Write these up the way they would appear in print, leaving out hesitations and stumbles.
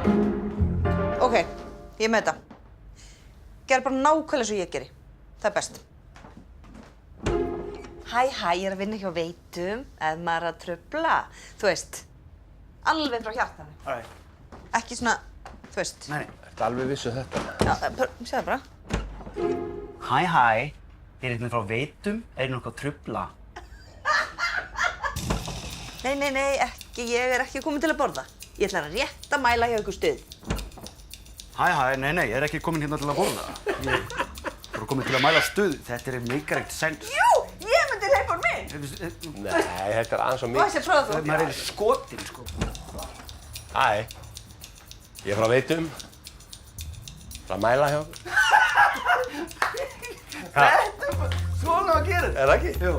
Ok, ég er með þetta. Gerð bara nákvæmlega eins og ég geri. Það er best. Hæ, ég er að vinna hjá Veitum, ef maður er að trufla. Þú veist, alveg frá hjartanu. Alright. Ekki svona, þú veist. Nei. Ertu alveg vissu þetta? Já, segðu bara. Hæ, ég er hérna frá Veitum, er nokkuð að trufla? Nei, ekki. Ég er ekki komin til að borða. Ég ætla að rétt að mæla hjá ykkur stuð. Hæ, nei, ég er ekki komin hérna til að borða. Ég er bara komin til að mæla stuð. Þetta er meikar ekkert sens. Jú, ég myndi hleypa úr mig. Nei, þetta er aðeins og Þú mikið. ætti að prófa þú. Maður er skotinn, sko. Hæ, ég er frá Veitum. Frá að mæla hjá okkur. Svona að gera þetta. Er það ekki? Jú.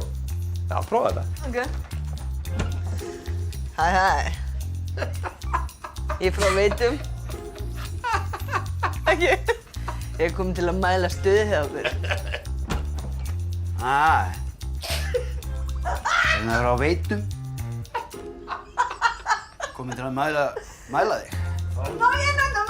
Já, prófa þetta. Ok. Hæ. Ég er frá Veitum. Ekki. Ég er komin til að mæla stuð hjá okkur. Hérna er á Veitum. Komin til að mæla þig. Má ég nota